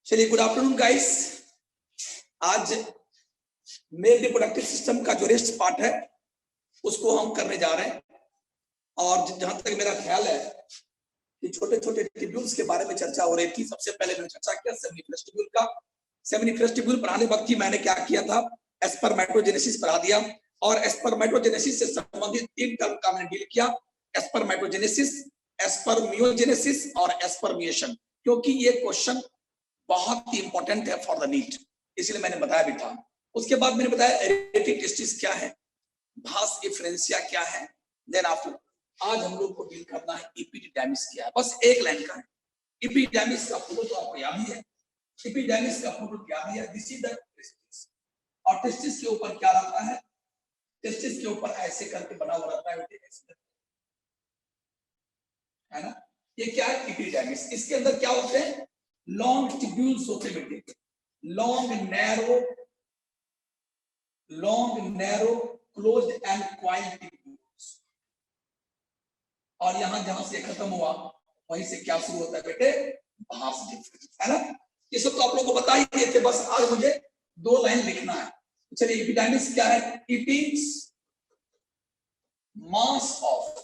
चलिए, good afternoon guys. आज male reproductive system का जो रेस्ट पार्ट है उसको हम करने जा रहे हैं। और जहां तक मेरा ख्याल है कि छोटे छोटे ट्यूब्यूल्स के बारे में चर्चा हो रही थी। सबसे पहले मैंने चर्चा किया सेमिनिफरस ट्यूब्यूल का। सेमिनिफरस ट्यूब्यूल पढ़ाने वक्त ही मैंने क्या किया था, स्पर्मेटोजेनेसिस पढ़ा दिया। और स्पर्मेटोजेनेसिस से संबंधित 3 टर्म का मैंने डील किया, स्पर्मेटोजेनेसिस, स्पर्मियोजेनेसिस और स्पर्मिएशन, क्योंकि ये क्वेश्चन बहुत ही इंपॉर्टेंट है फॉर द नीट, इसलिए मैंने बताया भी था। उसके बाद मैंने बताया एरेटिक टेस्टिस क्या है, भास इफ्रेंसिया क्या है। देन आफ्टर आज हम लोग को डील करना है एपिडिडाइमिस क्या है। बस एक लाइन का है। एपिडिडाइमिस का पूरा तो आपको याद ही है। एपिडिडाइमिस का पूरा याद ही है। This is the testis. और टेस्टिस के ऊपर क्या रहता है, टेस्टिस के ऊपर ऐसे करके बना हुआ रहता है ना। ये क्या है एपिडिडाइमिस। इसके अंदर क्या होते हैं, लॉन्ग ट्यूब्यूल्स होते हैं बेटे, long narrow closed end coiled tubules. और यहां जहां से खत्म हुआ वहीं से क्या शुरू होता है बेटे, भास डिफरेंस, है ना। ये सब तो आप लोगों को बता ही दिए थे, बस आज मुझे 2 लाइन लिखना है। चलिए, एपिडाइमिस क्या है, इट इज मास ऑफ,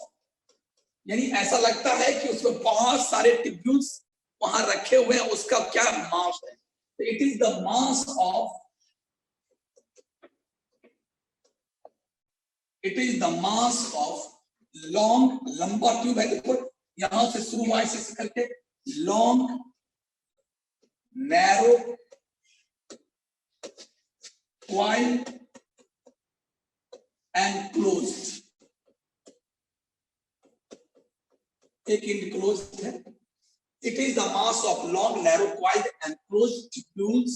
यानी ऐसा लगता है कि उसमें बहुत सारे ट्यूब्यूल्स वहां रखे हुए हैं, उसका क्या मास है। It is the mass of, it is the mass of long, लंबा ट्यूब है, देखो यहां से शुरू हुआ ऐसे करके, long narrow coiled and closed. एक इनक्लोज्ड है। It is the mass of long, narrow, coiled and closed tubules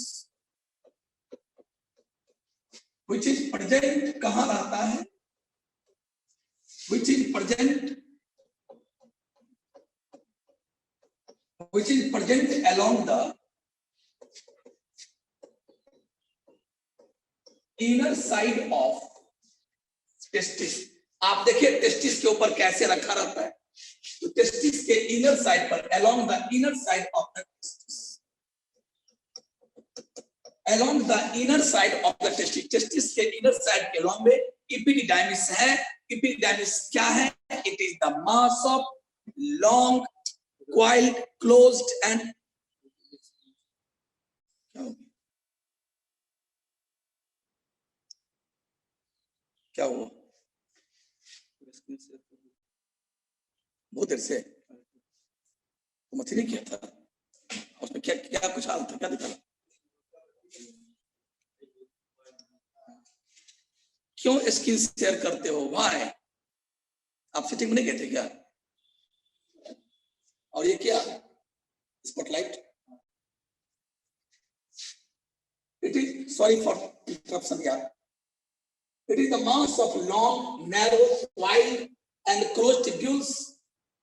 which is present कहाँ रहता है, which is present along the inner side of testis। आप देखिए टेस्टिस के ऊपर कैसे रखा रहता है, तो टेस्टिस के इनर साइड पर, along the inner side of the testis, along the inner side of the testis, testis के इनर साइड के along में एपिडिडाइमिस है। एपिडिडाइमिस क्या है, it is the mass of long, coiled, closed and क्या हुआ, बहुत देर से मछली किया था, उसमें क्या क्या कुछ हाल था, क्या दिखा, क्यों स्क्रीन शेयर करते हो, वाई आप सेटिंग में नहीं गए थे क्या। और ये क्या spotlight, it is, sorry for interruption यार, it is the mass of long narrow wide and closed tubules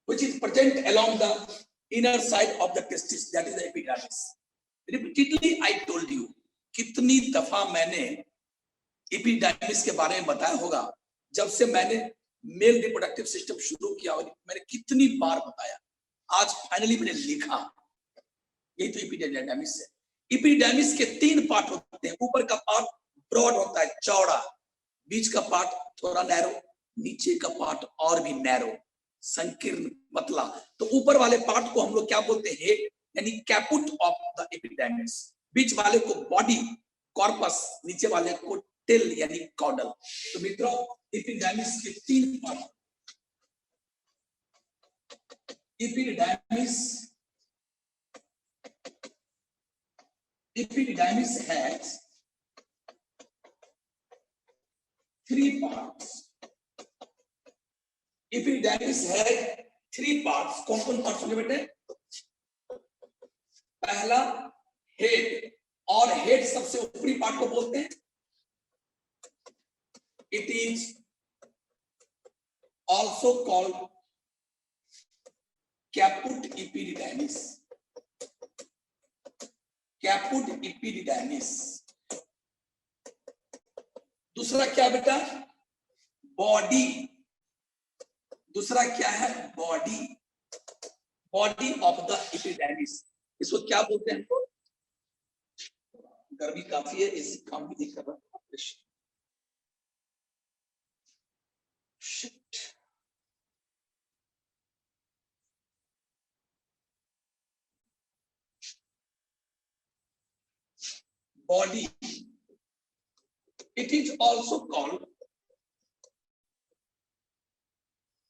which is present along the inner side of the testis, that is the epididymis. Repeatedly I told you, कितनी दफा मैंने epididymis के बारे में बताया होगा, जब से मैंने मेल रिप्रोडक्टिव सिस्टम शुरू किया मैंने कितनी बार बताया। आज फाइनली मैंने लिखा, यही तो एपिडाइमिस है। एपिडाइमिस के 3 पार्ट होते हैं। ऊपर का पार्ट ब्रॉड होता है, चौड़ा, बीच का पार्ट थोड़ा नैरो, नीचे का पार्ट और भी नैरो, संकीर्ण, पतला। तो ऊपर वाले पार्ट को हम लोग क्या बोलते हैं, हेड, यानी कैपुट ऑफ द एपिडाइमिस। बीच वाले को बॉडी, कॉर्पस, नीचे वाले को टेल यानी कॉडल। तो मित्रों, एपिडाइमिस के 3 part. Epididymis has 3 parts। Epididymis है 3 पार्ट्स। कौन कौन पार्ट्स होंगे बेटे, पहला हेड, और हेड सबसे ऊपरी पार्ट को बोलते हैं, it is also called caput epididymis. Caput epididymis. दूसरा क्या बेटा, बॉडी। दूसरा क्या है, body. Body of the epididymis, इसको क्या बोलते हैं? तो गर्मी काफी है, इस काम भी नहीं कर रहा। Body, it is also called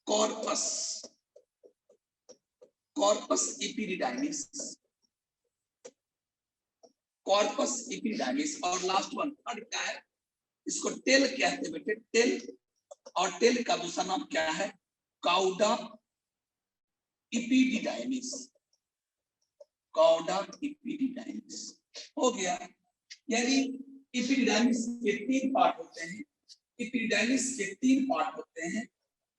corpus, corpus epididymis, corpus epididymis। और लास्ट वन थर्ड क्या है? इसको टेल कहते हैं बेटे, टेल। और टेल का दूसरा नाम क्या है? Cauda epididymis, cauda epididymis। हो गया। यानी एपिडिडाइमिस के 3 पार्ट होते हैं, एपिडिडाइमिस के 3 पार्ट होते हैं।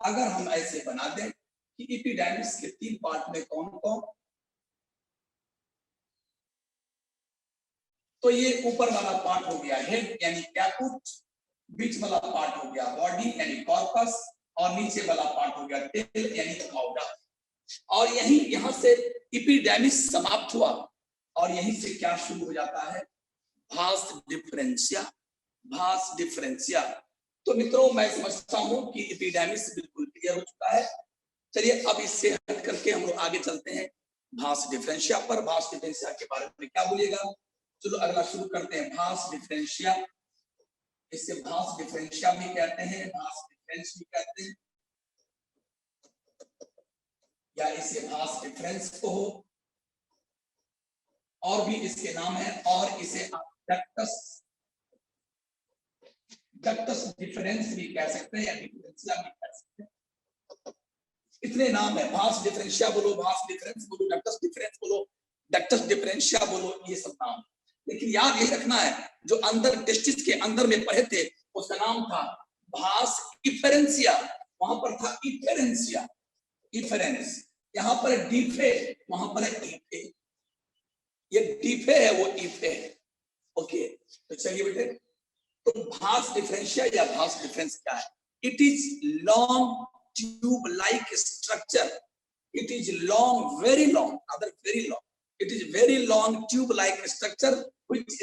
अगर हम ऐसे बना दें कि एपिडिडाइमिस के 3 पार्ट में कौन कौन, तो ये ऊपर वाला पार्ट हो गया हेड यानी कैपुट, बीच वाला पार्ट हो गया बॉडी यानी कॉर्पस, और नीचे वाला पार्ट हो गया टेल यानी काउडा। और यहां से एपिडिडाइमिस समाप्त हुआ और यहीं से क्या शुरू हो जाता है? भास डिफरेंशिया, भास डिफरेंशिया। तो मित्रों मैं समझता हूं कि एपिडिडाइमिस बिल्कुल क्लियर हो चुका है। चलिए अब इससे हट करके हम लोग आगे चलते हैं भास डिफरेंशिया पर। भास डिफरेंशिया के बारे में क्या बोलिएगा? चलो अगला शुरू करते हैं। भास डिफरेंशिया, इसे भास डिफरेंशिया भी कहते हैं, भास डिफरेंस भी कहते हैं, या इसे भास डिफरेंस को हो, और भी इसके नाम है। और इसे आप डक्टस, डक्टस डिफरेंस भी कह सकते हैं या डिफरेंशिया भी कह सकते हैं। इतने नाम है, भास डिफरेंशिया बोलो, भास डिफरेंस बोलो, डक्टस डिफरेंस बोलो, डक्टस डिफरेंशिया बोलो, ये सब नाम। लेकिन याद यही रखना है जो अंदर टेस्टिस के अंदर में पढ़े थे उसका नाम था भास इफेरेंशिया, वहां पर था इफेरेंशिया, इफेरेंस। यहाँ पर डीफे, वहां पर है इफे, ये डीफे है वो इफे है। ओके तो चलिए बेटे, तो भास डिफरेंशिया या भास डिफरेंस क्या है? It is long tube like structure, it is long, very long, other very long, it is very long tube like structure which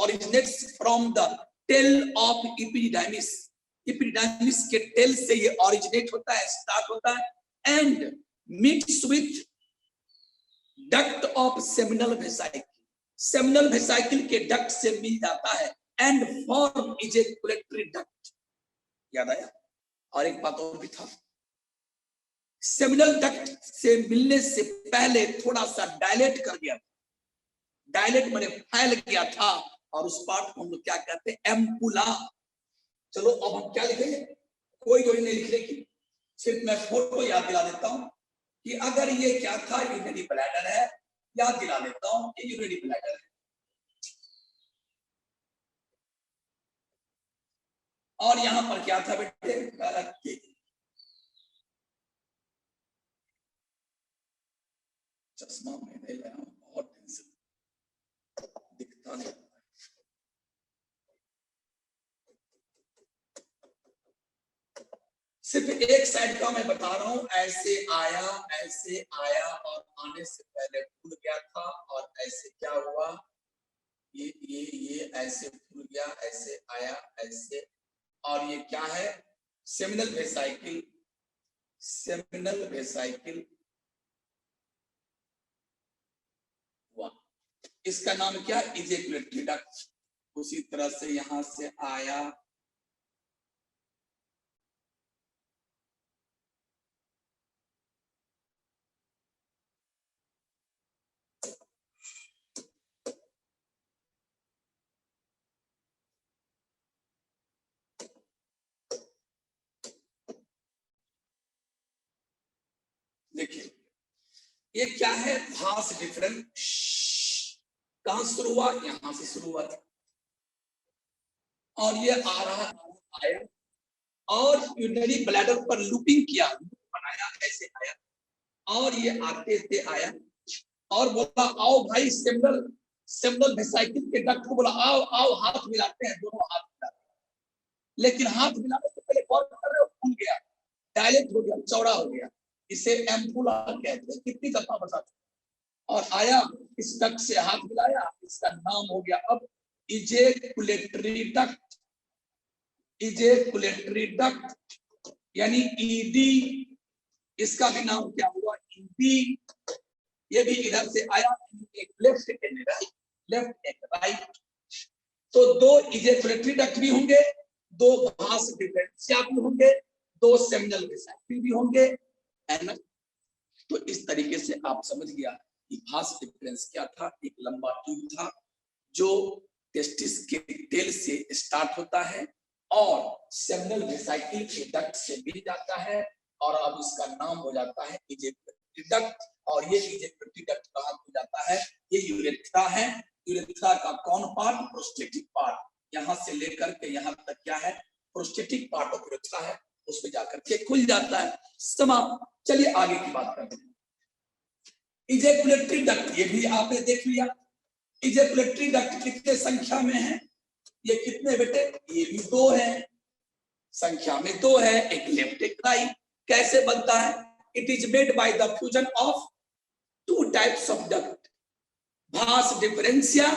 originates from the tail of epididymis, epididymis के tail से ये originate होता है, start होता है, and mix with duct of seminal vesicle, seminal vesicle के duct से मिल जाता है, and form ejaculatory duct। याद आया? और एक बात और भी था, सेमिनल डक्ट से मिलने से पहले थोड़ा सा डायलेट कर गया, डायलेट माने फैल गया था, और उस पार्ट को हम लोग क्या कहते हैं? एम्पुला। चलो अब हम क्या लिखेंगे? कोई जोड़ी नहीं लिखने की, सिर्फ मैं फोटो याद दिला देता हूं कि अगर ये क्या था, यूरिनरी ब्लैडर है, याद दिला देता हूं ये यूरिनरी ब्लैडर है। और यहां पर क्या था बेटे? चश्मा मैंने लिया, बहुत टेंशन, दिखता नहीं। सिर्फ एक साइड का मैं बता रहा हूं, ऐसे आया, ऐसे आया, और आने से पहले खुल गया था, और ऐसे क्या हुआ, ये ऐसे खुल गया, ऐसे आया, ऐसे, और ये क्या है? Seminal vesicle, seminal vesicle. इसका नाम क्या? Ejaculatory duct. उसी तरह से यहां से आया, देखिए ये क्या है? भास डिफरेंस। कहां शुरू हुआ? यहां से शुरू हुआ था, और ये आ रहा आया, और यूरिनरी ब्लैडर पर लूपिंग किया, बनाया, ऐसे आया, और ये आते थे आया, और बोला आओ भाई, सेमिनल, सेमिनल वेसाइकिल के डक्ट को बोला आओ आओ, हाथ मिलाते हैं, दोनों हाथ मिलाते हैं। लेकिन हाथ मिलाने से पहले कौन कर रहे हो? खुल गया, डायलेट हो गया, चौड़ा हो गया, इसे एम्पुला कहते हैं। कितनी दफा बता, और आया इस डक्ट से हाथ मिलाया, इसका नाम हो गया अब इजेकुलेटरी डक्ट। इजेकुलेटरी डक्ट यानी ईडी, इसका भी नाम क्या हुआ, ईडी। ये भी इधर से आया, एक left and right, left and right. तो दो इजेकुलेटरी डक्ट भी होंगे, दो भास डिफरेंशिया भी होंगे, दो सेमिनल वेसिकल भी होंगे, है ना। तो इस तरीके से आप समझ गया कि भास डिफरेंस क्या था। एक लंबा ट्यूब था जो टेस्टिस के टेल से स्टार्ट होता है और सेमिनल वेसिकल के डक्ट से मिल जाता है, और अब इसका नाम हो जाता है इजेकुलेटरी डक्ट। और ये इजेकुलेटरी डक्ट कहाँ हो जाता है, ये यूरेथ्रा है। यूरेथ्रा का कौन पार्ट, प्रोस्टेटिक पार्ट। यहाँ से लेकर के यहाँ तक क्या है, प्रोस्टेटिक पार्ट ऑफ यूरेथ्रा है, उस पे जाकर के खुल जाता है। समाप्त। चलिए आगे की बात करते हैं। इजेकुलेटरी डक्ट, ये भी आपने देख लिया। इजेकुलेटरी डक्ट कितने संख्या में है, ये कितने बेटे, ये भी दो है, संख्या में दो है, एक लेफ्ट एक राइट। कैसे बनता है, it is made by the fusion of two types of duct, Bhasa differentia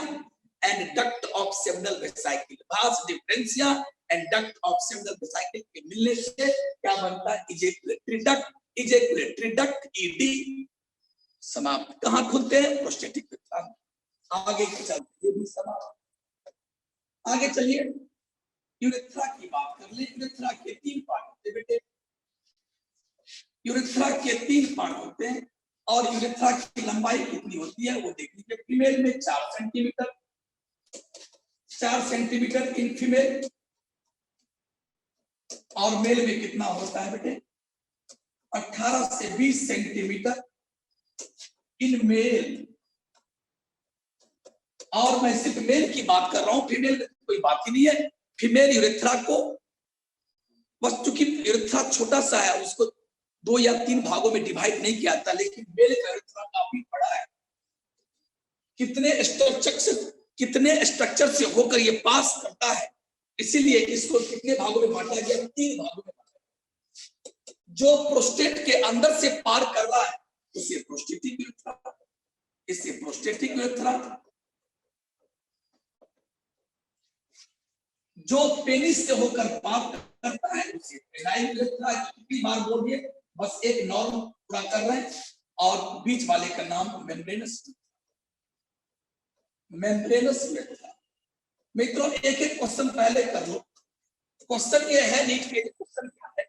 and duct of seminal vesicle. Bhasa differentia and duct of seminal vesicle के मिलने से क्या बनता है, ejaculatory duct. Ejaculatory duct ED. समाप्त। कहां खुलते हैं, प्रोस्टेटिक यूरेथ्रा। आगे चलते, ये भी समाप्त। आगे चलिए यूरेथ्रा की बात कर ले। यूरेथ्रा के तीन पार्ट होते हैं बेटे, यूरेथ्रा के तीन पार्ट होते हैं, और यूरेथ्रा की लंबाई कितनी होती है वो देख लीजिए। फीमेल में 4 सेंटीमीटर, 4 सेंटीमीटर इन फीमेल, और मेल में कितना होता है बेटे, 18 से 20 सेंटीमीटर इन मेल। और मैं सिर्फ मेल की बात कर रहा हूं, फीमेल में कोई बात ही नहीं है। फीमेल यूरेथ्रा को बस, चूंकि यूरेथ्रा छोटा सा है, उसको 2 या 3 भागों में डिवाइड नहीं किया जाता, लेकिन मेल का यूरेथ्रा काफी बड़ा है। कितने स्ट्रक्चर से होकर ये पास करता है, इसीलिए इसको कितने भागों में बांटा गया, 3 भागों में बांटा गया। जो प्रोस्टेट के अंदर से पार कर रहा है उसे प्रोस्टेटिक यूरेथ्रा, इसे प्रोस्टेटिक यूरेथ्रा। जो पेनिस से होकर पार करता है उसे पेनाइल यूरेथ्रा। कितनी बार बोलिए, बस एक नॉर्म पूरा कर रहे हैं। और बीच वाले का नाम मेम्ब्रेनस, मेम्ब्रेनस यूरेथ्रा। मित्रों एक एक क्वेश्चन पहले कर लो। क्वेश्चन ये है, नीट के क्वेश्चन क्या है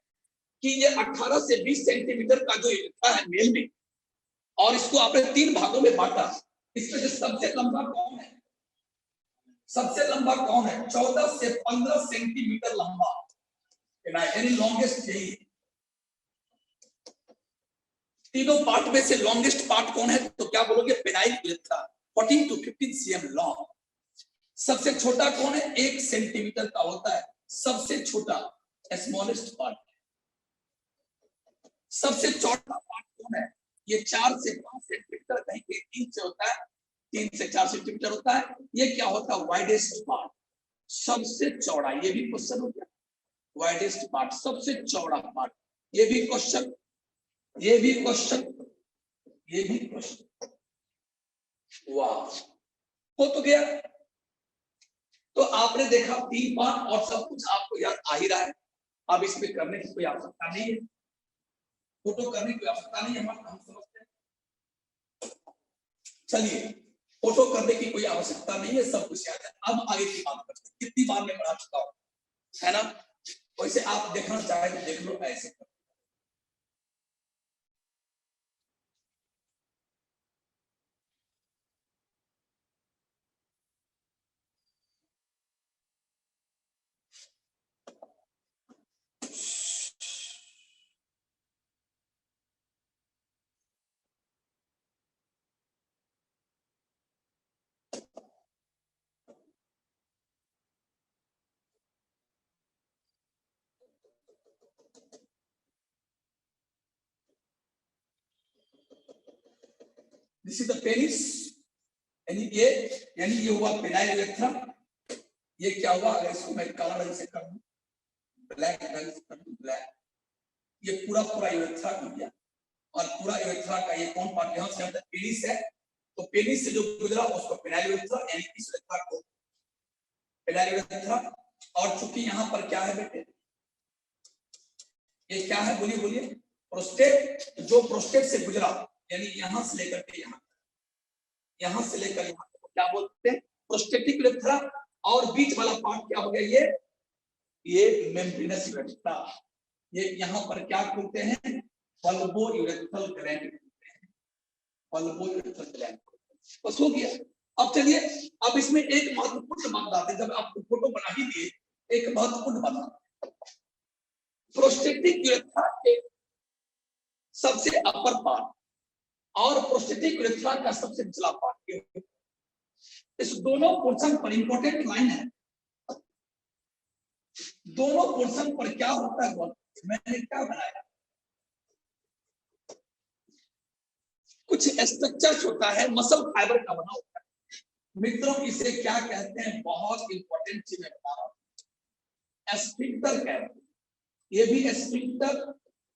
कि ये 18 से 20 सेंटीमीटर का जो यूरेथ्रा है मेल में, और इसको आपने 3 भागों में बांटा। इसमें जो सबसे लंबा कौन है, सबसे लंबा कौन है, 14 से 15 सेंटीमीटर लंबा, यानी लॉन्गेस्ट यही है। तीनों पार्ट में से लॉन्गेस्ट पार्ट कौन है, तो क्या बोलोगे, penile urethra, 14 to 15 cm long. सबसे छोटा कौन है, 1 सेंटीमीटर का होता है, सबसे छोटा, स्मॉलेस्ट पार्ट। सबसे चौड़ा पार्ट कौन है, ये 4 से 5 सेंटीमीटर, कहीं कहीं 3 से होता है, 3 से 4 सेंटीमीटर होता है। ये क्या होता है, वाइडेस्ट पार्ट, सबसे चौड़ा। ये भी क्वेश्चन हो गया, वाइडेस्ट पार्ट, सबसे चौड़ा पार्ट। ये भी क्वेश्चन, ये भी क्वेश्चन, ये भी क्वेश्चन। वाह, हो तो गया। तो आपने देखा 3 पार्ट, और सब कुछ आपको याद आ ही रहा है। अब इसमें करने की कोई आवश्यकता नहीं है, फोटो करने की आवश्यकता नहीं है, हम समझते हैं। चलिए, फोटो करने की कोई आवश्यकता नहीं है, सब कुछ याद है। अब आगे की बात करते हैं। कितनी बार मैं पढ़ा चुका हूं, है ना। वैसे आप देखना चाहे तो देख लो, ऐसे दिस इज द पेनिस, यानी ये हुआ पेनाइल यूरेथ्रा। ये क्या हुआ, अगर इसको मैं काला रंग से कर दूं, ब्लैक रंग से कर दूं, ब्लैक, ये पूरा पूरा यूरेथ्रा हो गया, और पूरा यूरेथ्रा का ये कौन पार्ट यहाँ से पेनिस है, तो पेनिस से जो गुजरा उसको पेनाइल यूरेथ्रा, यानी इस यूरेथ्रा को पेनाइल यूरेथ्रा। और चूंकि यहाँ पर क्या है बेटे, ये क्या है, बोलिए बोलिए, प्रोस्टेट। जो प्रोस्टेट से गुजरा यानी यहां से लेकर के यहां से लेकर यहाँ को क्या बोलते हैं, प्रोस्टेटिक यूरेथ्रा। और बीच वाला पार्ट क्या हो गया, ये मेम्ब्रेनस यूरेथ्रा। ये यहाँ पर क्या बोलते हैं, बल्बो यूरेथ्रल ग्लैंड बोलते हैं, बल्बो यूरेथ्रल ग्लैंड। बस हो गया। अब चलिए, अब इसमें एक महत्वपूर्ण बात आती है, जब आपको फोटो बना ही दिए, एक महत्वपूर्ण बात, प्रोस्टेटिक यूरेथ्रा के सबसे अपर पार्ट और प्रोस्टेटिक यूरेथ्रा का सबसे निचला पार्ट, इस दोनों पोर्शन पर इंपॉर्टेंट लाइन है। दोनों पोर्शन पर क्या होता है, मैंने क्या बनाया, कुछ स्ट्रक्चर होता है, मसल फाइबर का बना होता है। मित्रों इसे क्या कहते हैं, बहुत इंपॉर्टेंट चीज बता रहा हूं, स्फिंक्टर कहते हैं। ये भी स्फिंक्टर,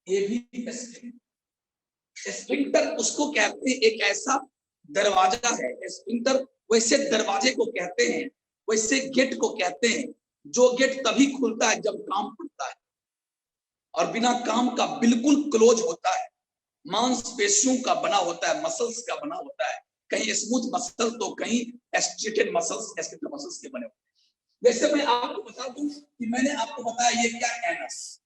ये भी स्फिंक्टर। स्फिंक्टर उसको कहते हैं, एक ऐसा दरवाजा है स्फिंक्टर, वैसे दरवाजे को कहते हैं, वैसे गेट को कहते हैं, जो गेट तभी खुलता है जब काम खुलता है, और बिना काम का बिल्कुल क्लोज होता है, मांसपेशियों का बना होता है, मसल्स का बना होता है, कहीं स्मूथ मसल तो कहीं एस्ट्रेटेड मसल्स, एस्ट्रेटेड मसल्स के बने होते हैं। जैसे मैं आपको बता दूं कि मैंने आपको बताया ये क्या एनस,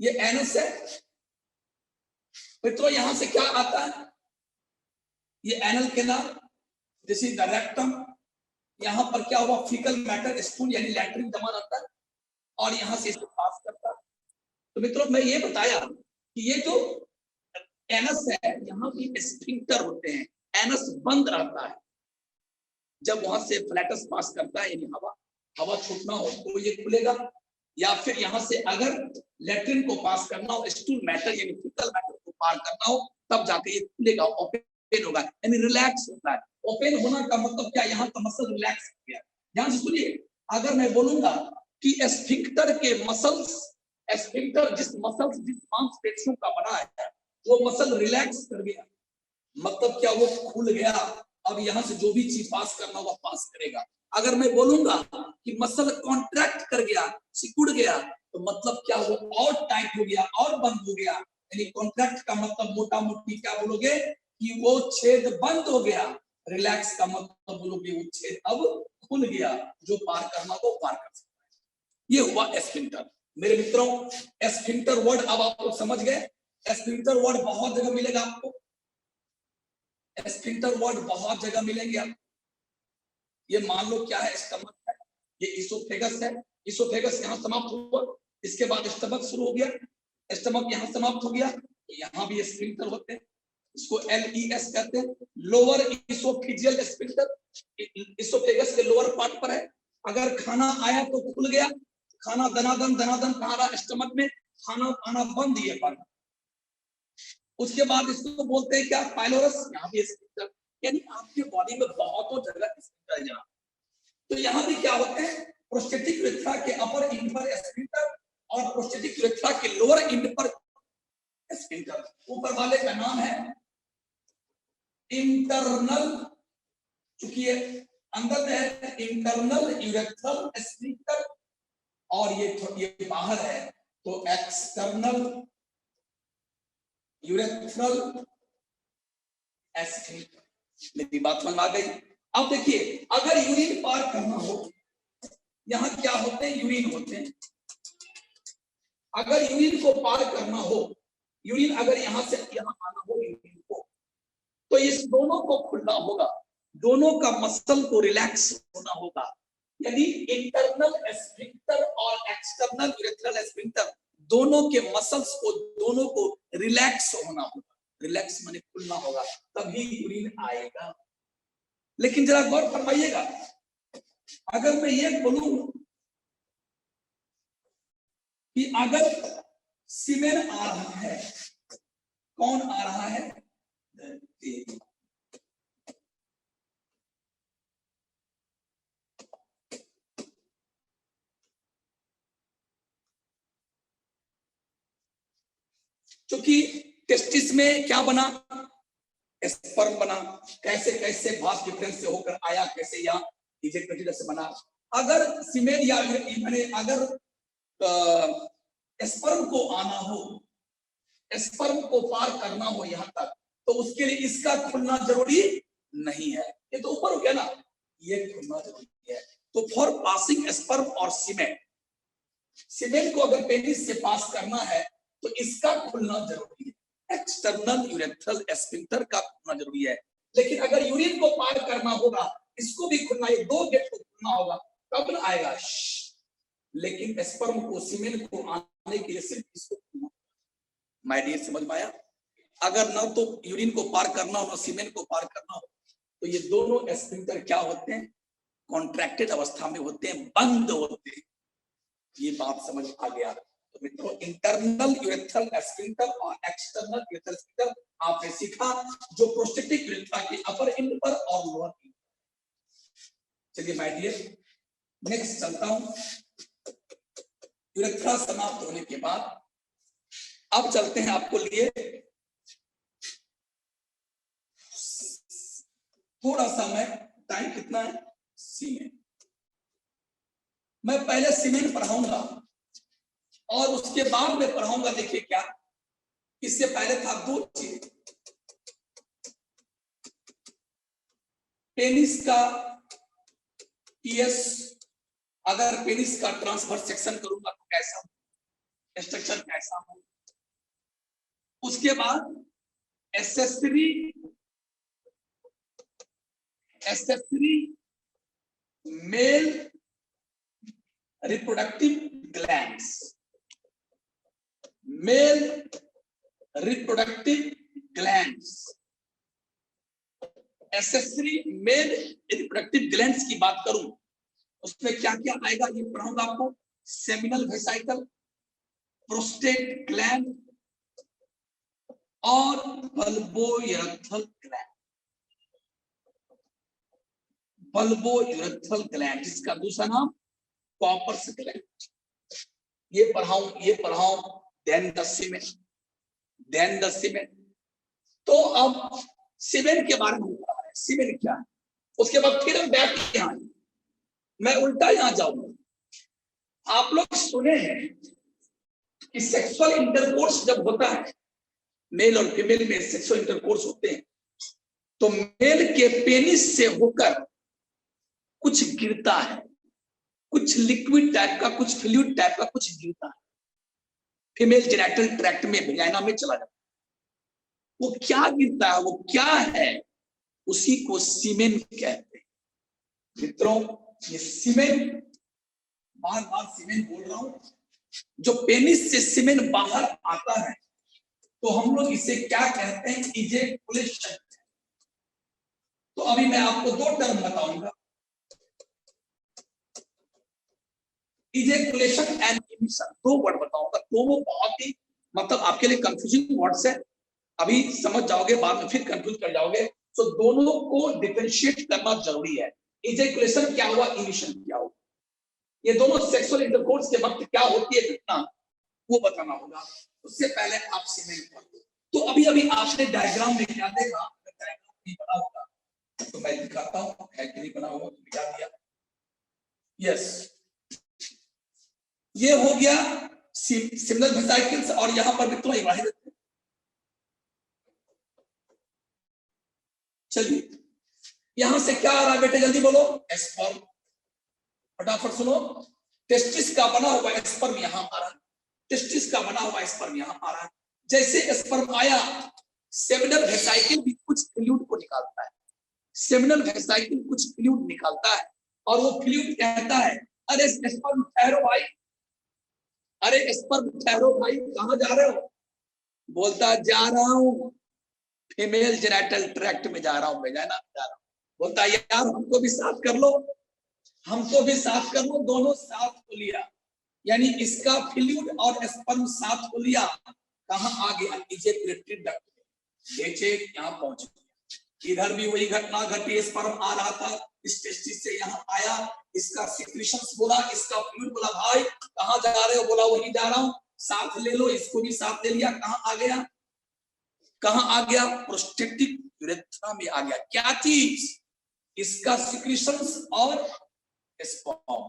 ये एनस है मित्रों। यहां से क्या आता है, ये anal canal, this is the rectum. यहां पर क्या हुआ, फीकल मैटर स्टूल यानी लैट्रिन जमा रहता है, और यहां से इसको पास करता है। तो मित्रों मैं ये बताया कि ये जो एनस है, यहाँ भी स्फिंक्टर होते हैं, एनस बंद रहता है जब वहां से फ्लैटस पास करता है, यानी हवा छूटना हो तो ये खुलेगा, या फिर यहाँ से अगर लैट्रिन को पास करना हो, स्टूल मैटर यानी फीकल मैटर को पार करना हो, तब जाके ये खुलेगा, ओपन होगा, यानी रिलैक्स होता है। ओपन होना का मतलब क्या, यहाँ का मसल रिलैक्स हो गया। ध्यान से सुनिए, अगर मैं बोलूंगा कि स्फिंक्टर के मसल्स, स्फिंक्टर जिस मांसपेशियों का बना है वो मसल रिलैक्स कर गया, मतलब क्या, वो खुल गया, अब यहां से जो भी चीज पास करना वो पास करेगा। अगर मैं बोलूंगा कि मसल कॉन्ट्रैक्ट कर गया, सिकुड़ गया, तो मतलब क्या, वो और टाइट हो गया और बंद हो गया। यानी कॉन्ट्रैक्ट का मतलब मोटा मोटी क्या बोलोगे कि वो छेद बंद हो गया, रिलैक्स का मतलब बोलोगे वो छेद अब खुल गया, जो पार करना वो पार कर सकता है। ये हुआ स्फिंक्टर। मेरे मित्रों स्फिंक्टर वर्ड अब आप लोग समझ गए। स्फिंक्टर वर्ड बहुत जगह मिलेगा आपको, स्फिंक्टर वर्ड बहुत जगह मिलेंगे आप। ये मान लो क्या है, स्टमक है, ये इसोफेगस है, इसोफेगस यहाँ समाप्त हुआ, इसके बाद स्टमक शुरू हो गया, स्टमक यहाँ समाप्त हो गया, तो यहाँ भी स्फिंक्टर होते हैं, इसको LES कहते हैं, लोअर इसोफिजियल स्फिंक्टर, इसोफेगस के लोअर पार्ट पर है। अगर खाना आया तो खुल गया, खाना दनादन खा रहा स्टमक में, खाना आना बंद, ये बंद। उसके बाद इसको बोलते हैं क्या, पाइलोरस, यहाँ भी स्फिंक्टर, यानी आपके बॉडी में बहुतों जगह स्फिंक्टर है। तो यहाँ भी क्या होते हैं, प्रोस्टेटिक यूरेथ्रा के अपर एंड पर स्फिंक्टर और प्रोस्टेटिक यूरेथ्रा के लोअर एंड पर स्फिंक्टर। ऊपर वाले का नाम है इंटरनल, चूंकि ये अंदर में है, इंटरनल यूरेथ्रल स्फिंक्टर, और ये बाहर है तो एक्सटर्नल यूरेथ्रल स्फिंक्टर। मेरी बात समझ आ गई। अब देखिए, अगर यूरिन पार करना हो, यहाँ क्या होते हैं, यूरिन होते हैं। अगर यूरिन को पार करना हो, यूरिन अगर यहाँ से यहाँ आना हो यूरिन को, तो इस दोनों को खुलना होगा, दोनों का मसल को रिलैक्स होना होगा, यानी इंटरनल स्फिंक्टर और एक्सटर्नल यूरेथ्रल स्फिंक्टर दोनों के मसल्स को, दोनों को रिलैक्स होना होगा। रिलैक्स माने खुलना होगा, तभी यूरिन आएगा। लेकिन जरा गौर फरमाइएगा, अगर मैं ये बोलूं कि अगर सीमेन आ रहा है, कौन आ रहा है, क्योंकि टेस्टिस में क्या बना, स्पर्म बना, कैसे कैसे भास डिफरेंस से होकर आया, कैसे यहाँ इजेक्टेड से बना। अगर सीमेन या अगर स्पर्म को आना हो, स्पर्म को पार करना हो यहाँ तक, तो उसके लिए इसका खुलना जरूरी नहीं है। ये तो ऊपर हो गया ना, ये खुलना जरूरी है। तो फॉर पासिंग स्पर्म और सीमेन, सीमेन को अगर पेनिस से पास करना है तो इसका खुलना जरूरी है, एक्सटर्नल यूरेथ्रल एस्फिंक्टर का खुलना जरूरी है। लेकिन अगर यूरिन को पार करना होगा, इसको भी खुलना, ये दो गेट को खुलना होगा, कब आएगा। लेकिन स्पर्म को सीमेन को आने के लिए सिर्फ इसको खुलना। माय डियर, समझ में आया? अगर ना तो यूरिन को पार करना हो ना सीमेन को पार करना हो, तो ये दोनों एस्फिंक्टर क्या होते हैं, कॉन्ट्रैक्टेड अवस्था में होते हैं, बंद होते हैं। ये बात समझ आ गया? तो मित्रों, इंटरनल यूरेथ्रल एस्फिंक्टर और एक्सटर्नल यूरेथ्रल एस्फिंक्टर आपने सीखा, जो प्रोस्टेटिक यूरेथ्रा के अपर एंड पर और लोअर एंड। चलिए माय डियर, नेक्स्ट चलता हूं। यूरेथ्रा समाप्त होने के बाद अब चलते हैं आपको लिए थोड़ा सा, मैं टाइम कितना है, सीमेन। मैं पहले सीमेन पढ़ाऊंगा और उसके बाद में पढ़ाऊंगा, देखिए क्या, इससे पहले था दो चीज, पेनिस का टीएस, अगर पेनिस का ट्रांसवर्स सेक्शन करूंगा तो कैसा स्ट्रक्चर कैसा हो। उसके बाद accessory male reproductive glands, male reproductive glands, accessory male reproductive glands की बात करूं, उसमें क्या क्या आएगा ये पढ़ाऊंगा आपको। सेमिनल वेसिकल, प्रोस्टेट ग्लैंड और बल्बोयूरेथ्रल ग्लैंड। बल्बोयूरेथ्रल ग्लैंड, जिसका दूसरा नाम कॉपर्स ग्लैंड, ये पढ़ाऊं देन द सीमेन। तो अब सीमेन के बारे में पढ़ा है, सीमेन क्या है। उसके बाद फिर हम बैक यहाँ, मैं उल्टा यहां जाऊंगा। आप लोग सुने हैं कि सेक्सुअल इंटरकोर्स जब होता है, मेल और फीमेल में सेक्सुअल इंटरकोर्स होते हैं, तो मेल के पेनिस से होकर कुछ गिरता है, कुछ लिक्विड टाइप का, कुछ फ्लूइड टाइप का कुछ गिरता है, फीमेल जेनिटल ट्रैक्ट में, वेजाइना में चला जाता है। वो क्या गिरता है, वो क्या है, उसी को सीमेन कहते हैं। मित्रों, ये सीमेन, बार बार सीमेन बोल रहा हूं, जो पेनिस से सीमेन बाहर आता है, तो हम लोग इसे क्या कहते हैं, इजेकुलेशन। तो अभी मैं आपको दो टर्म बताऊंगा, इजेकुलेशन एंड इमिशन, दो वर्ड बताऊंगा। दोनों बहुत ही मतलब आपके लिए कंफ्यूजिंग वर्ड्स है, अभी समझ जाओगे, बाद में फिर कंफ्यूज कर जाओगे। तो दोनों को डिफरेंशिएट करना जरूरी है। इजेकुलेशन क्या हुआ, इमिशन क्या हुआ, ये दोनों सेक्सुअल इंटरकोर्स के वक्त क्या होती है घटना, वो बताना होगा। उससे पहले आप सीमेन कर दो। तो अभी अभी आपने डायग्राम में क्या देखा, डायग्राम नहीं बना होगा तो मैं दिखाता हूँ, है कि नहीं बना होगा, दिखा दिया। यस, ये हो गया सिमिलर वेसिकल्स, और यहां पर भी तो वाहिद। चलिए, यहां से क्या आ रहा है बेटे, जल्दी बोलो, स्पर्म। फटाफट सुनो, टेस्टिस का बना हुआ स्पर्म यहां आ रहा है, टेस्टिस का बना हुआ स्पर्म यहां आ रहा है। जैसे स्पर्म आया, सेमिनल वेसिकल भी कुछ फ्लूइड को निकालता है, सेमिनल वेसिकल कुछ फ्लूइड निकालता है, और वो फ्लूइड कहता है, अरे स्पर्म ठहरो भाई, अरे स्पर्म ठहरो भाई, कहां जा रहे हो। बोलता जा रहा हूं फीमेल जेनिटल ट्रैक्ट में जा रहा हूं, वेजाइना जा रहा हूं। बोलता यार हमको भी साथ कर लो, हमको भी साथ कर लो। दोनों साथ हो लिया, यानी इसका फ्लूइड और स्पर्म साथ हो लिया। कहां आ गया, इजेकुलेटरी डक्ट में, नीचे यहां पहुंच गया। इधर भी वही घटना घटी, स्पर्म आ रहा था, इस टेस्टिस से यहां आया, इसका सिक्रीशंस बोला, इसका फ्लूइड बोला भाई कहां जा रहे हो, बोला वहीं जा रहा हूं। साथ ले लो, इसको भी साथ ले लिया, कहाँ आ गया, कहाँ आ गया, प्रोस्टेटिक यूरेथ्रा में आ गया। क्या चीज, इसका सिक्रीशंस और स्पर्म।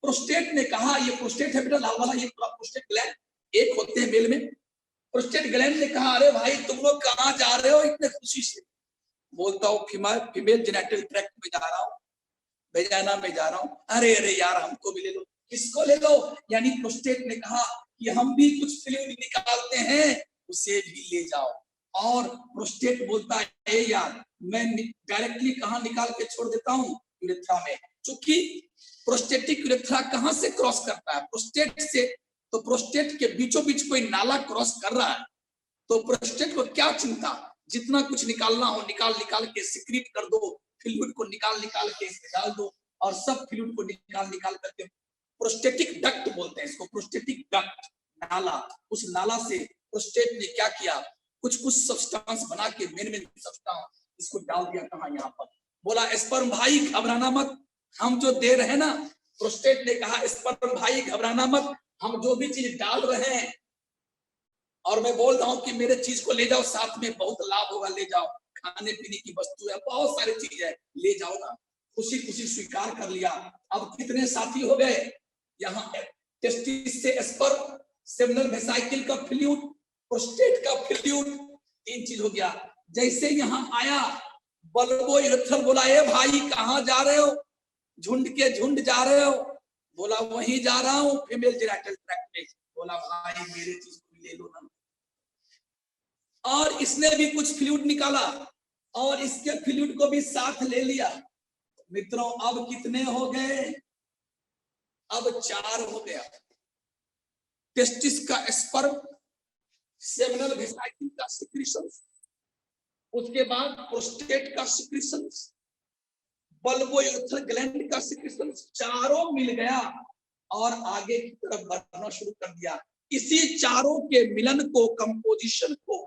प्रोस्टेट ने कहा, ये प्रोस्टेट है बेटा लाल वाला, ये पूरा प्रोस्टेट ग्लैंड एक होते हैं मेल में। प्रोस्टेट ग्लैंड ने कहा, अरे भाई तुम लोग कहाँ जा रहे हो इतने खुशी से? बोलता हूँ फीमेल जेनिटल ट्रैक्ट में जा रहा हूँ, वेजाइना में जा रहा हूँ। अरे अरे यार हमको भी ले लो। किसको ले लो? यानी प्रोस्टेट ने कहा कि हम भी कुछ फ्लूइड निकालते हैं, उसे भी ले जाओ। और प्रोस्टेट बोलता है यार मैं डायरेक्टली कहाँ निकाल के छोड़ देता हूँ, यूरेथ्रा में। चूंकि प्रोस्टेटिक यूरेथ्रा कहाँ से क्रॉस करता है, प्रोस्टेट से। तो प्रोस्टेट के बीचों बीच कोई नाला क्रॉस कर रहा है, तो प्रोस्टेट को क्या चिंता, जितना कुछ निकालना हो निकाल निकाल के सिक्रीट कर दो, फ्लूइड को निकाल निकाल के इसमें डाल दो, और सब फ्लूइड को निकाल निकाल करके प्रोस्टेटिक डक्ट बोलते हैं इसको, प्रोस्टेटिक डक्ट नाला। उस नाला से प्रोस्टेट ने क्या किया, कुछ कुछ सब्सटेंस बना के मेन सब्सटेंस इसको डाल दिया कहाँ, यहाँ पर। बोला स्पर्म भाई घबराना मत, हम जो दे रहे हैं ना। प्रोस्टेट ने कहा स्पर्म भाई घबराना मत, हम जो भी चीज डाल रहे हैं और मैं बोल रहा हूँ कि मेरे चीज को ले जाओ, साथ में बहुत लाभ होगा, ले जाओ, खाने पीने की वस्तु है, बहुत सारी चीज है, ले जाओ ना। खुशी खुशी स्वीकार कर लिया। अब कितने साथी हो गए यहाँ, टेस्टिस से स्पर्म, सेमिनल वेसिकल का फ्लूइड, प्रोस्टेट का फ्लूइड, 3 चीज हो गया। जैसे यहाँ आया बल्बो यूरेथ्रल, बोला ए भाई कहाँ जा रहे हो, झुंड के झुंड जा रहे हो? बोला वहीं जा रहा हूँ फीमेल जेनिटल ट्रैक्ट में। बोला भाई मेरे चीज को ले लो ना। और इसने भी कुछ फ्लूइड निकाला और इसके फ्लूइड को भी साथ ले लिया। मित्रों अब कितने हो गए, अब 4 हो गया। टेस्टिस का स्पर्म, सेमिनल वेसिकल का सिक्रीशन, उसके बाद प्रोस्टेट का सिक्रीशन, बल्बो यूरेथ्रल ग्लैंड का सिक्रीशन, चारों मिल गया और आगे की तरफ बढ़ना शुरू कर दिया। इसी चारों के मिलन को, कंपोजिशन को,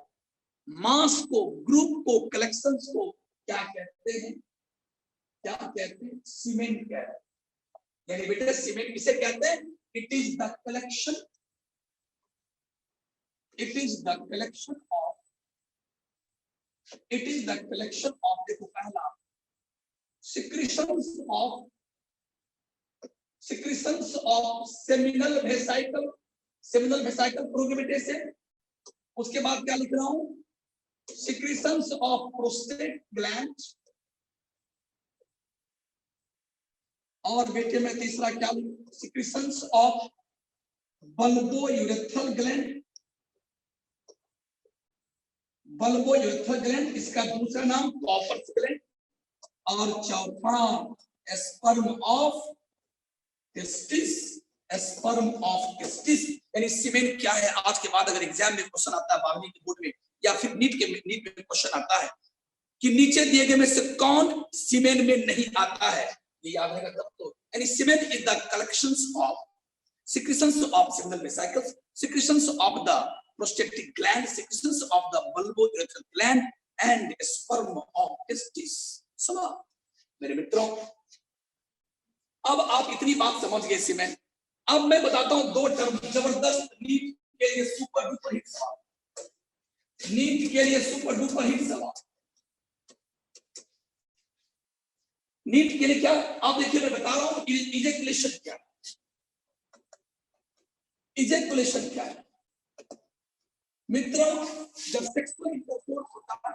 मास को, ग्रुप को, कलेक्शंस को क्या कहते हैं, क्या कहते हैं, सीमेन कहते हैं। यानी बेटे सीमेन किसे कहते हैं? It is the collection, it is the collection of, it is the collection of, देखो पहला secretions of seminal vesicle, seminal vesicle प्रोग्रेटेशन। उसके बाद क्या लिख रहा हूं, secretions of prostate gland, और बेटे में तीसरा क्या लिख, secretions of bulbourethral gland, bulbourethral gland, इसका दूसरा नाम कॉपर्स ग्लैंड, और चौथा sperm of testis, sperm of testis. यानी सीमेन क्या है, आज के बाद अगर एग्जाम में क्वेश्चन आता है 12वीं के बोर्ड में या फिर नीट में क्वेश्चन आता है कि नीचे दिए गए में से कौन सीमेन में नहीं आता है, ये याद रहेगा तब तो। यानी semen is the collections of secretions of seminal vesicles, secretions of the prostatic gland, secretions of the bulbourethral gland and sperm of testis। समझ मेरे मित्रों, अब आप इतनी बात समझ गए सीमेन। अब मैं बताता हूं 2 टर्म जबरदस्त, नीट के लिए सुपर डुपर हिट सवाल, नीट के लिए सुपर डुपर हिट सवाल। नीट के लिए क्या, आप देखिए मैं बता रहा हूं इजैकुलेशन क्या है, इजैकुलेशन क्या है। मित्रों जब सेक्सुअल इंटरकोर्स होता है,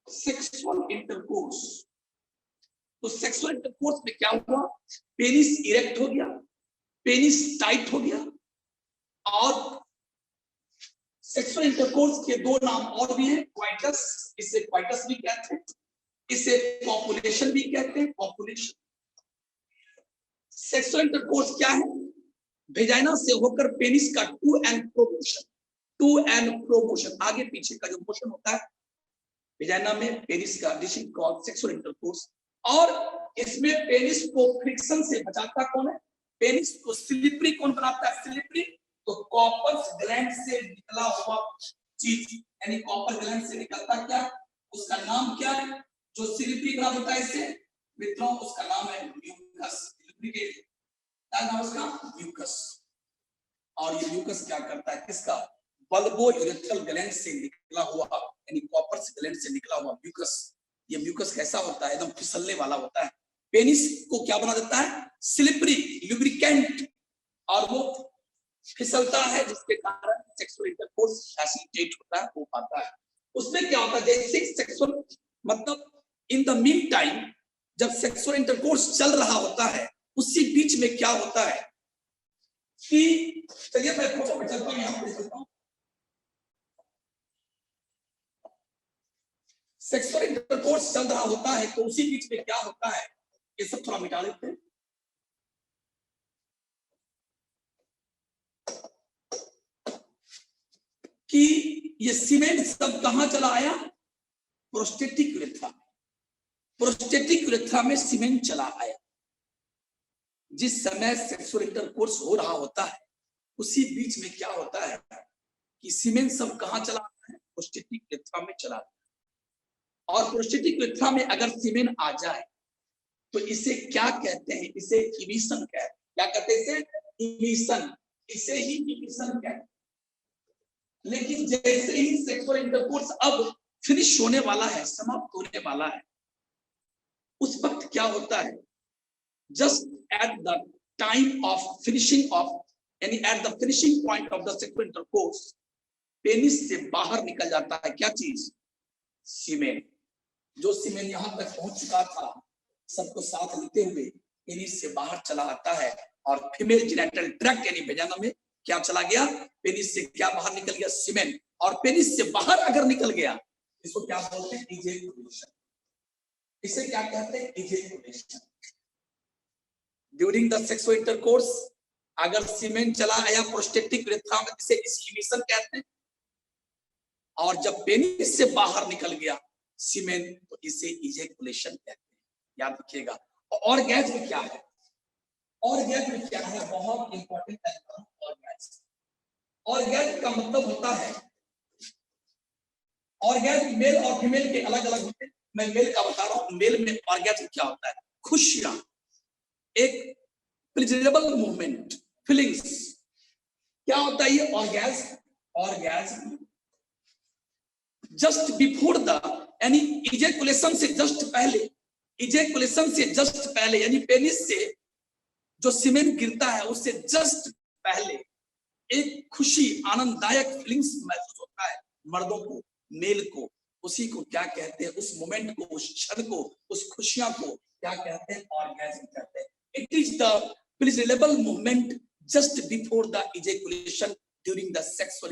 सेक्सुअल इंटरकोर्स, तो सेक्सुअल इंटरकोर्स में क्या हुआ, पेनिस इरेक्ट हो गया, पेनिस टाइट हो गया। और सेक्सुअल इंटरकोर्स के 2 नाम और भी हैं, क्वाइटस, इसे क्वाइटस भी कहते हैं, इसे पॉपुलेशन भी कहते हैं, पॉपुलेशन। सेक्सुअल इंटरकोर्स क्या है, वेजाइना से होकर पेनिस का to and fro motion, to and fro motion, आगे पीछे का जो मोशन होता है वेजाइना में पेनिस का, this is called sexual intercourse. और इसमें पेनिस को फ्रिक्शन से बचाता कौन है, पेनिस को स्लिपरी कौन बनाता है, स्लिपरी तो कॉपर ग्लैंड से निकला हुआ चीज, यानी कॉपर ग्लैंड से निकलता क्या, उसका नाम क्या है, जो स्लिपरी बना देता है इसे मित्रों, उसका नाम है म्यूकस, नाम उसका म्यूकस। और ये म्यूकस क्या करता है, किसका, बल्बो यूरेथ्रल ग्लैंड से निकला हुआ, यानी कॉपर्स ग्लैंड से निकला हुआ म्यूकस। ये म्यूकस कैसा होता है, एकदम फिसलने वाला होता है। पेनिस को क्या बना देता है, स्लिपरी, लुब्रिकेंट, और वो फिसलता है, जिसके कारण सेक्सुअल इंटरकोर्स फैसिलिटेट होता है, हो पाता है। उसमें क्या होता है, जैसे सेक्सुअल, मतलब इन द मीन टाइम जब सेक्सुअल इंटरकोर्स चल रहा होता है, उसी बीच में क्या होता है कि, चलिए मैं फोटो में चलता हूं, यहां पे चलता हूं। सेक्सुअल इंटरकोर्स चल रहा होता है तो उसी बीच में क्या होता है, ये सब थोड़ा मिटा लेते हैं। कि ये सीमेंट सब कहां चला आया, प्रोस्टेटिक यूरेथ्रा। प्रोस्टेटिक यूरेथ्रा में सीमेंट चला आया। जिस समय सेक्सुअल इंटरकोर्स हो रहा होता है, उसी बीच में क्या होता है कि सीमेंट सब कहां चला आता है, प्रोस्टेटिक यूरेथ्रा में चला आता है। और प्रोस्टेटिक यूरेथ्रा में अगर सीमेंट आ जाए तो इसे क्या कहते हैं, इसे इमिशन कहते हैं। क्या कहते हैं इसे, इमिशन, इसे ही इमिशन कहते हैं। लेकिन जैसे ही सेक्सुअल इंटरकोर्स अब फिनिश होने वाला है, समाप्त होने वाला है, उस वक्त क्या होता है, just at the time of finishing off, यानी at the finishing point of the sexual intercourse, penis से बाहर निकल जाता है क्या चीज, सीमेन। जो सीमेन यहां तक पहुंच चुका था, सबको साथ लेते हुए पेनिस से बाहर चला आता है, और फीमेल जेनिटल ट्रैक्ट यानी वेजाना में क्या चला गया, पेनिस से क्या बाहर निकल गया, सीमेन। और पेनिस से बाहर अगर निकल गया, इसको क्या बोलते हैं, इजैकुलेशन। इसे क्या कहते हैं, ejaculation. During the sexual intercourse अगर सीमेन चला आया प्रोस्टेटिक यूरेथ्रा में, इसे इमिशन कहते हैं। और जब पेनिस से बाहर निकल गया सीमेन, तो इसे इजैकुलेशन कहते हैं। याद रखिएगा। ऑर्गेज्म क्या है, ऑर्गेज्म क्या है, बहुत इंपॉर्टेंट है ऑर्गेज्म। ऑर्गेज्म का मतलब होता है, ऑर्गेज्म मेल और फीमेल के अलग अलग होते हैं। मैं मेल का बता रहा हूं। मेल में ऑर्गेज्म क्या होता है, खुशियां, एक प्लेजरेबल मूवमेंट, फीलिंग्स। क्या होता है ये orgasm, orgasm just before the, यानी इजैकुलेशन से जस्ट पहले, इजैकुलेशन से जस्ट पहले, यानी पेनिस से जो सीमेन गिरता है उससे जस्ट पहले एक खुशी, आनंददायक फीलिंग्स महसूस होता है मर्दों को, मेल को। उसी को क्या कहते हैं, उस मोमेंट को, उस क्षण को, उस खुशियां को क्या कहते हैं, ऑर्गेज्म कहते हैं। It is the pleasurable movement just before the ejaculation during the sexual